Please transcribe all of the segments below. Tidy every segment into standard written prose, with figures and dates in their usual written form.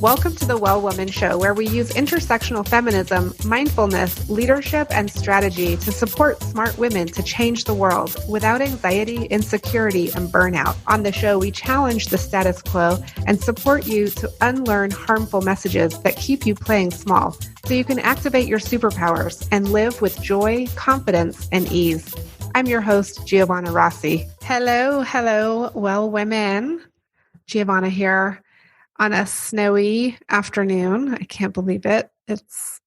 Welcome to the Well Woman Show, where we use intersectional feminism, mindfulness, leadership, and strategy to support smart women to change the world without anxiety, insecurity, and burnout. On the show, we challenge the status quo and support you to unlearn harmful messages that keep you playing small so you can activate your superpowers and live with joy, confidence, and ease. I'm your host, Giovanna Rossi. Hello, well women. Giovanna here. On a snowy afternoon. I can't believe it. It's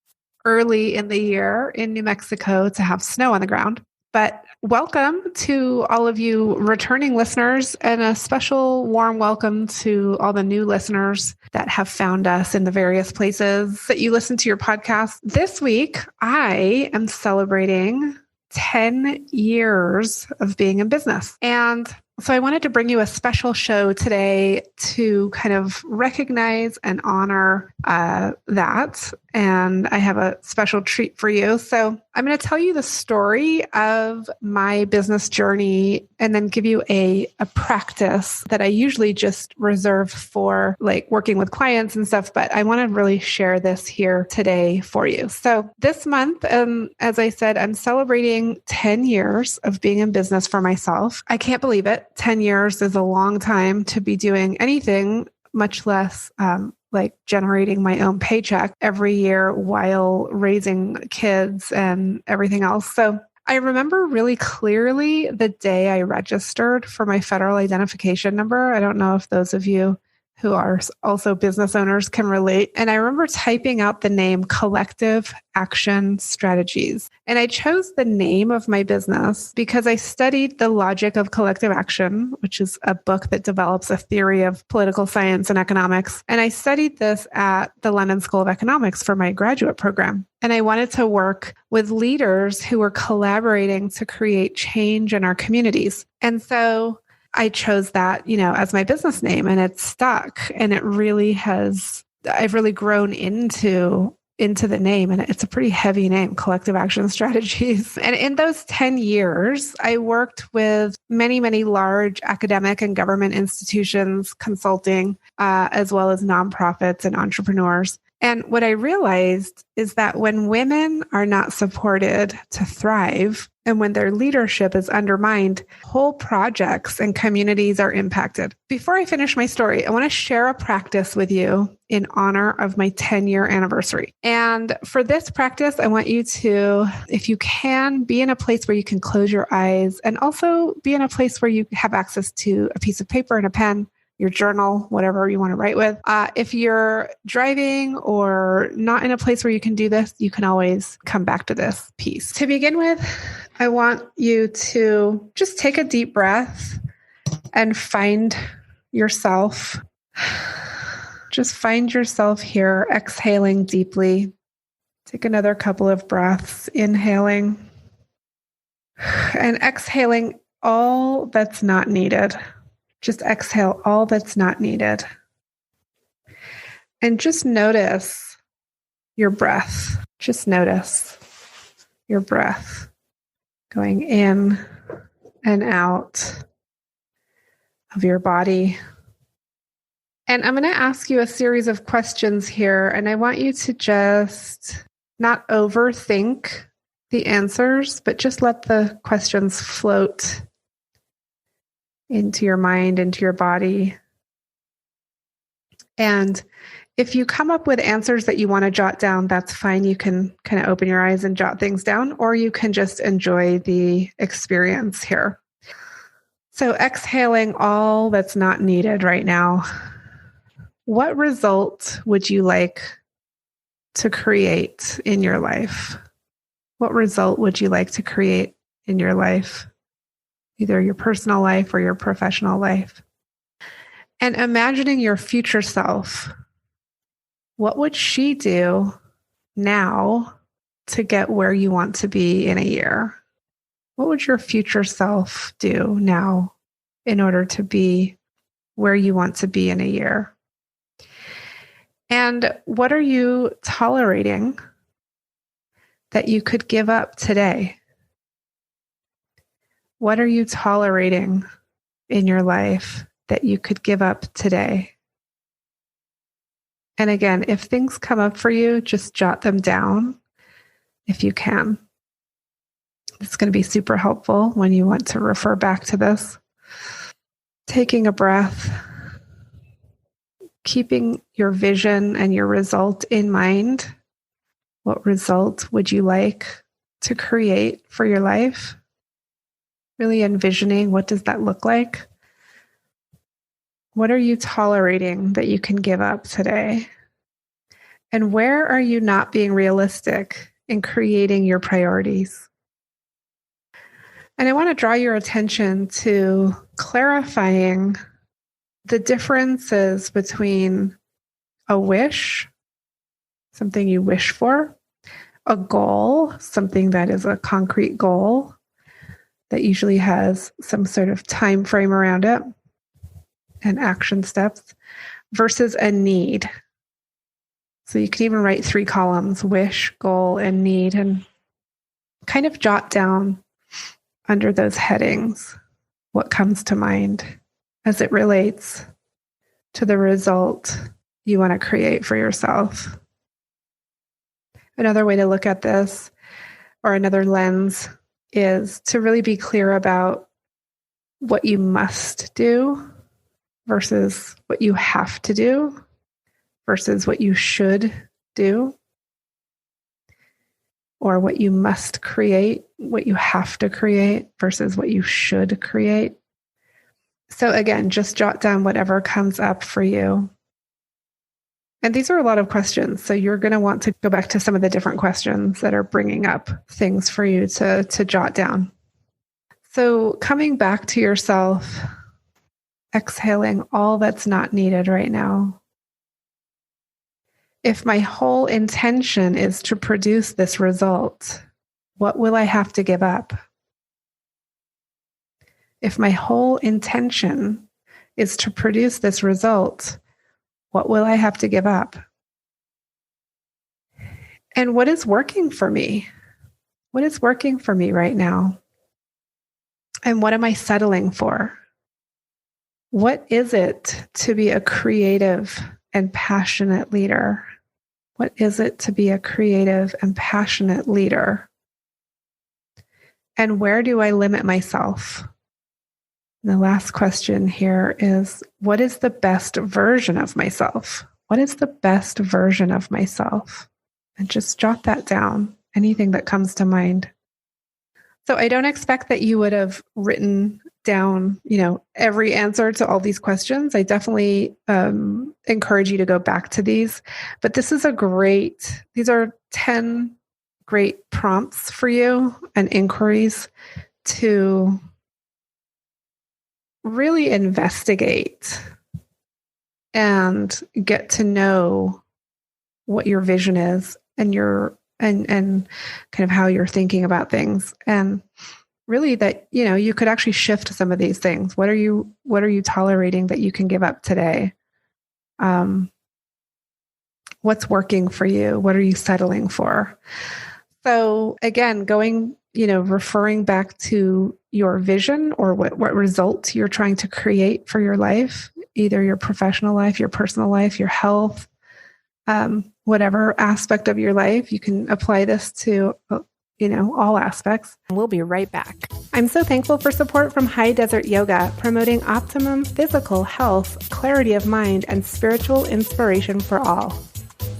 early in the year in New Mexico to have snow on the ground. But welcome to all of you returning listeners, and a special warm welcome to all the new listeners that have found us in the various places that you listen to your podcast. This week, I am celebrating 10 years of being in business. And so I wanted to bring you a special show today to kind of recognize and honor that. And I have a special treat for you. So I'm going to tell you the story of my business journey and then give you a practice that I usually just reserve for like working with clients and stuff. But I want to really share this here today for you. So this month, as I said, I'm celebrating 10 years of being in business for myself. I can't believe it. 10 years is a long time to be doing anything, much less like generating my own paycheck every year while raising kids and everything else. So I remember really clearly the day I registered for my federal identification number. I don't know if those of you who are also business owners can relate. And I remember typing out the name Collective Action Strategies. And I chose the name of my business because I studied The Logic of Collective Action, which is a book that develops a theory of political science and economics. And I studied this at the London School of Economics for my graduate program. And I wanted to work with leaders who were collaborating to create change in our communities. And so I chose that, as my business name, and it's stuck, and I've really grown into the name, and it's a pretty heavy name, Collective Action Strategies. And in those 10 years, I worked with many, many large academic and government institutions, consulting, as well as nonprofits and entrepreneurs. And what I realized is that when women are not supported to thrive, and when their leadership is undermined, whole projects and communities are impacted. Before I finish my story, I want to share a practice with you in honor of my 10-year anniversary. And for this practice, I want you to, if you can, be in a place where you can close your eyes, and also be in a place where you have access to a piece of paper and a pen, your journal, whatever you want to write with. If you're driving or not in a place where you can do this, you can always come back to this piece. To begin with, I want you to just take a deep breath and find yourself. Just find yourself here, exhaling deeply. Take another couple of breaths, inhaling and exhaling all that's not needed. Just exhale all that's not needed. And just notice your breath. Just notice your breath going in and out of your body. And I'm going to ask you a series of questions here, and I want you to just not overthink the answers, but just let the questions float into your mind, into your body. And if you come up with answers that you want to jot down, that's fine. You can kind of open your eyes and jot things down, or you can just enjoy the experience here. So exhaling all that's not needed right now. What result would you like to create in your life? What result would you like to create in your life? Either your personal life or your professional life. And imagining your future self. What would she do now to get where you want to be in a year? What would your future self do now in order to be where you want to be in a year? And what are you tolerating that you could give up today? What are you tolerating in your life that you could give up today? And again, if things come up for you, just jot them down if you can. It's going to be super helpful when you want to refer back to this. Taking a breath, keeping your vision and your result in mind. What result would you like to create for your life? Really envisioning, what does that look like? What are you tolerating that you can give up today? And where are you not being realistic in creating your priorities? And I want to draw your attention to clarifying the differences between a wish, something you wish for, a goal, something that is a concrete goal that usually has some sort of time frame around it and action steps, versus a need. So you can even write 3 columns: wish, goal, and need, and kind of jot down under those headings what comes to mind as it relates to the result you want to create for yourself. Another way to look at this, or another lens, is to really be clear about what you must do versus what you have to do versus what you should do, or what you must create, what you have to create versus what you should create. So again, just jot down whatever comes up for you. And these are a lot of questions. So you're going to want to go back to some of the different questions that are bringing up things for you to jot down. So coming back to yourself, exhaling all that's not needed right now. If my whole intention is to produce this result, what will I have to give up? If my whole intention is to produce this result, what will I have to give up? And what is working for me? What is working for me right now? And what am I settling for? What is it to be a creative and passionate leader? What is it to be a creative and passionate leader? And where do I limit myself? And the last question here is, what is the best version of myself? What is the best version of myself? And just jot that down, anything that comes to mind. So I don't expect that you would have written down, every answer to all these questions. I definitely encourage you to go back to these. But these are 10 great prompts for you and inquiries to really investigate and get to know what your vision is and and kind of how you're thinking about things. And really that, you could actually shift some of these things. What are you tolerating that you can give up today? What's working for you? What are you settling for? So again, referring back to your vision or what results you're trying to create for your life, either your professional life, your personal life, your health, whatever aspect of your life, you can apply this to, all aspects. We'll be right back. I'm so thankful for support from High Desert Yoga, promoting optimum physical health, clarity of mind, and spiritual inspiration for all.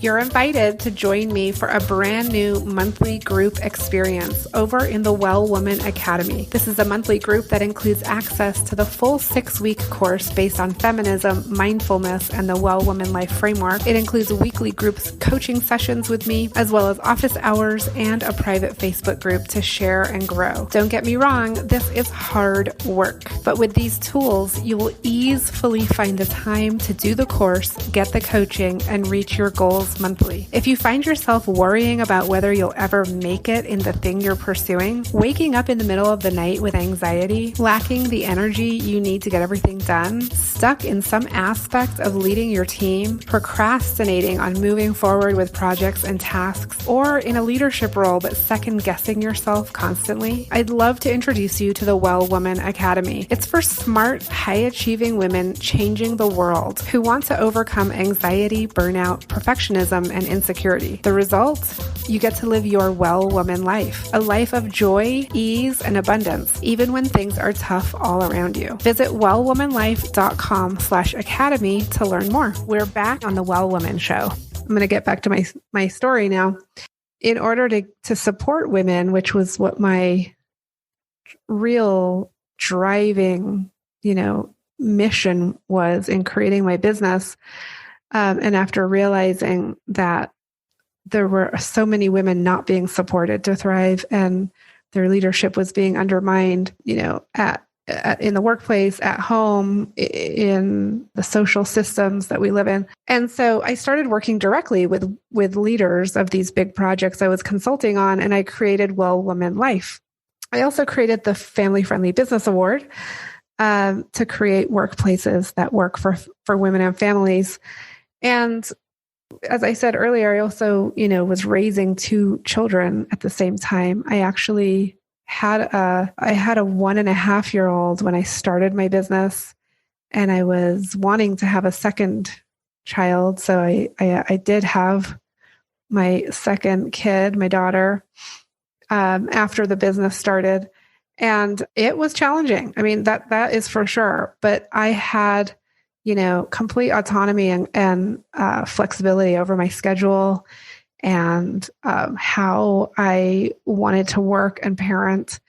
You're invited to join me for a brand new monthly group experience over in the Well Woman Academy. This is a monthly group that includes access to the full 6-week course based on feminism, mindfulness, and the Well Woman Life Framework. It includes weekly groups coaching sessions with me, as well as office hours and a private Facebook group to share and grow. Don't get me wrong, this is hard work, but with these tools, you will easily find the time to do the course, get the coaching, and reach your goals emails monthly. If you find yourself worrying about whether you'll ever make it in the thing you're pursuing, waking up in the middle of the night with anxiety, lacking the energy you need to get everything done, stuck in some aspect of leading your team, procrastinating on moving forward with projects and tasks, or in a leadership role but second-guessing yourself constantly, I'd love to introduce you to the Well Woman Academy. It's for smart, high-achieving women changing the world who want to overcome anxiety, burnout, perfectionism, and insecurity. The result? You get to live your Well Woman life, a life of joy, ease, and abundance, even when things are tough all around you. Visit wellwomanlife.com/academy to learn more. We're back on the Well Woman Show. I'm going to get back to my story now. In order to support women, which was what my real driving, mission was in creating my business. And after realizing that there were so many women not being supported to thrive and their leadership was being undermined, in the workplace, at home, in the social systems that we live in. And so I started working directly with leaders of these big projects I was consulting on, and I created Well Woman Life. I also created the Family Friendly Business Award to create workplaces that work for women and families. And as I said earlier, I also, was raising 2 children at the same time. I actually had a 1.5-year-old when I started my business, and I was wanting to have a second child. So I did have my second kid, my daughter, after the business started. And it was challenging. I mean, that is for sure. But I had, complete autonomy and flexibility over my schedule and how I wanted to work and parent.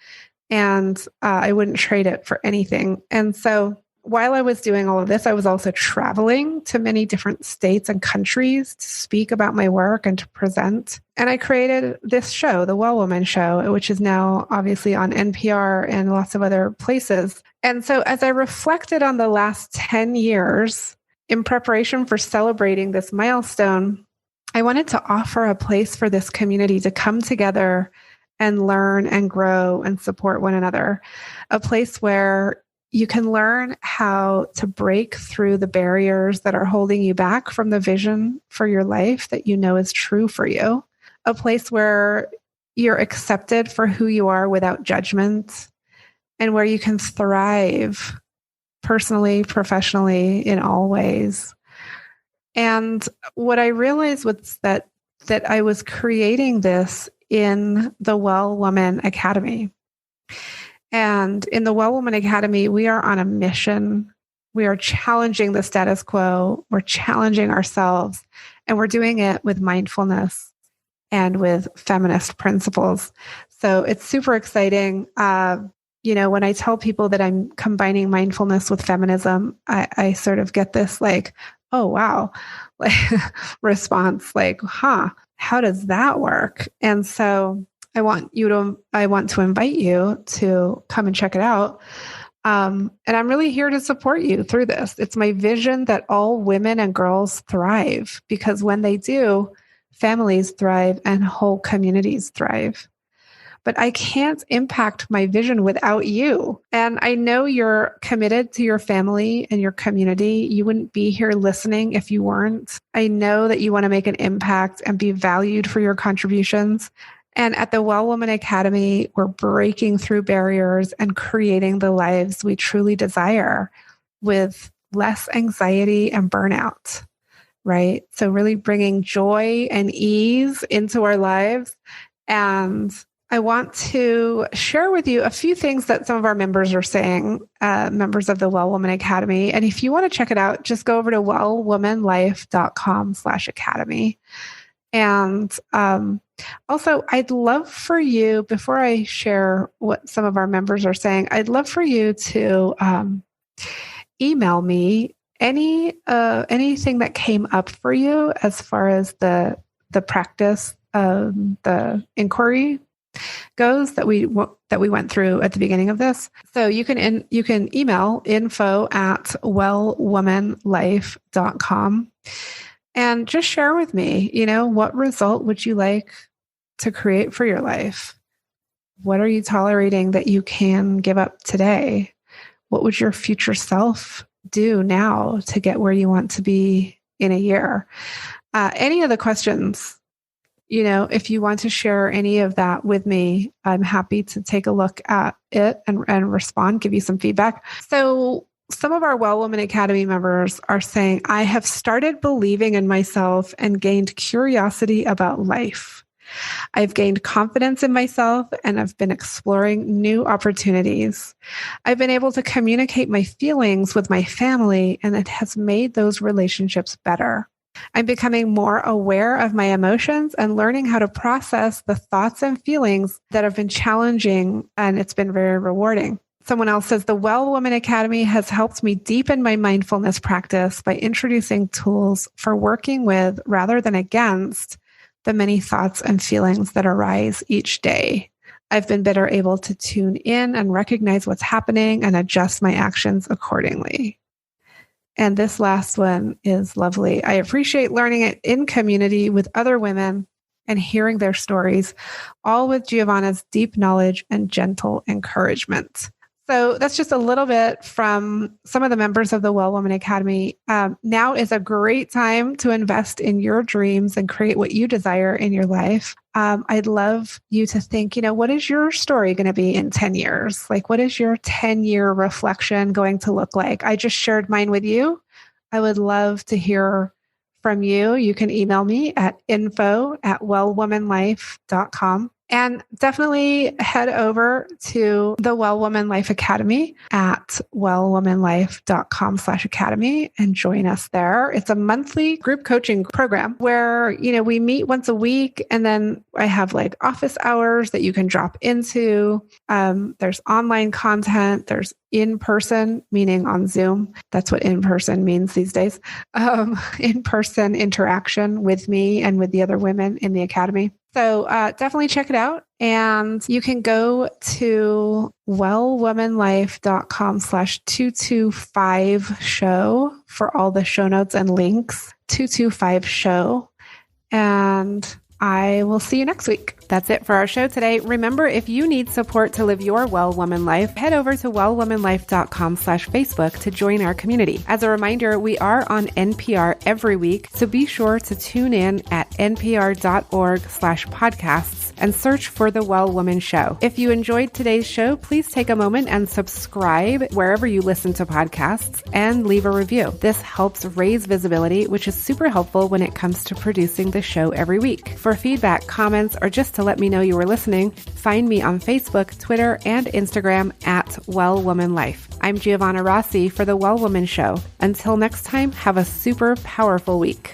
And I wouldn't trade it for anything. And so while I was doing all of this, I was also traveling to many different states and countries to speak about my work and to present. And I created this show, the Well Woman Show, which is now obviously on NPR and lots of other places. And so as I reflected on the last 10 years in preparation for celebrating this milestone, I wanted to offer a place for this community to come together and learn and grow and support one another, a place where you can learn how to break through the barriers that are holding you back from the vision for your life that you know is true for you. A place where you're accepted for who you are without judgment, and where you can thrive personally, professionally, in all ways. And what I realized was that I was creating this in the Well Woman Academy. And in the Well Woman Academy, we are on a mission. We are challenging the status quo. We're challenging ourselves, and we're doing it with mindfulness and with feminist principles. So it's super exciting. When I tell people that I'm combining mindfulness with feminism, I sort of get this like, oh, wow, response, like, how does that work? And so I want to invite you to come and check it out. And I'm really here to support you through this. It's my vision that all women and girls thrive, because when they do, families thrive and whole communities thrive. But I can't impact my vision without you. And I know you're committed to your family and your community. You wouldn't be here listening if you weren't. I know that you want to make an impact and be valued for your contributions. And at the Well Woman Academy, we're breaking through barriers and creating the lives we truly desire with less anxiety and burnout, right? So really bringing joy and ease into our lives. And I want to share with you a few things that some of our members are saying, members of the Well Woman Academy. And if you want to check it out, just go over to wellwomanlife.com/academy. And also, I'd love for you, before I share what some of our members are saying, I'd love for you to email me anything that came up for you as far as the practice, the inquiry goes that we went through at the beginning of this. So you can email info@wellwomanlife.com. And just share with me, what result would you like to create for your life? What are you tolerating that you can give up today? What would your future self do now to get where you want to be in a year? Any of the questions, if you want to share any of that with me, I'm happy to take a look at it and respond, give you some feedback. So some of our Well Woman Academy members are saying, I have started believing in myself and gained curiosity about life. I've gained confidence in myself and I've been exploring new opportunities. I've been able to communicate my feelings with my family, and it has made those relationships better. I'm becoming more aware of my emotions and learning how to process the thoughts and feelings that have been challenging, and it's been very rewarding. Someone else says, the Well Woman Academy has helped me deepen my mindfulness practice by introducing tools for working with rather than against the many thoughts and feelings that arise each day. I've been better able to tune in and recognize what's happening and adjust my actions accordingly. And this last one is lovely. I appreciate learning it in community with other women and hearing their stories, all with Giovanna's deep knowledge and gentle encouragement. So that's just a little bit from some of the members of the Well Woman Academy. Now is a great time to invest in your dreams and create what you desire in your life. I'd love you to think, what is your story going to be in 10 years? Like, what is your 10-year reflection going to look like? I just shared mine with you. I would love to hear from you. You can email me at info@wellwomanlife.com. And definitely head over to the Well Woman Life Academy at wellwomanlife.com/academy and join us there. It's a monthly group coaching program where, we meet once a week, and then I have like office hours that you can drop into. There's online content. There's in-person, meaning on Zoom. That's what in-person means these days. In-person interaction with me and with the other women in the academy. So definitely check it out. And you can go to wellwomanlife.com/225show for all the show notes and links. 225 show. And I will see you next week. That's it for our show today. Remember, if you need support to live your Well Woman life, head over to wellwomanlife.com/Facebook to join our community. As a reminder, we are on NPR every week, so be sure to tune in at npr.org/podcasts and search for The Well Woman Show. If you enjoyed today's show, please take a moment and subscribe wherever you listen to podcasts and leave a review. This helps raise visibility, which is super helpful when it comes to producing the show every week. For feedback, comments, or just to let me know you were listening, find me on Facebook, Twitter, and Instagram at Well Woman Life. I'm Giovanna Rossi for The Well Woman Show. Until next time, have a super powerful week.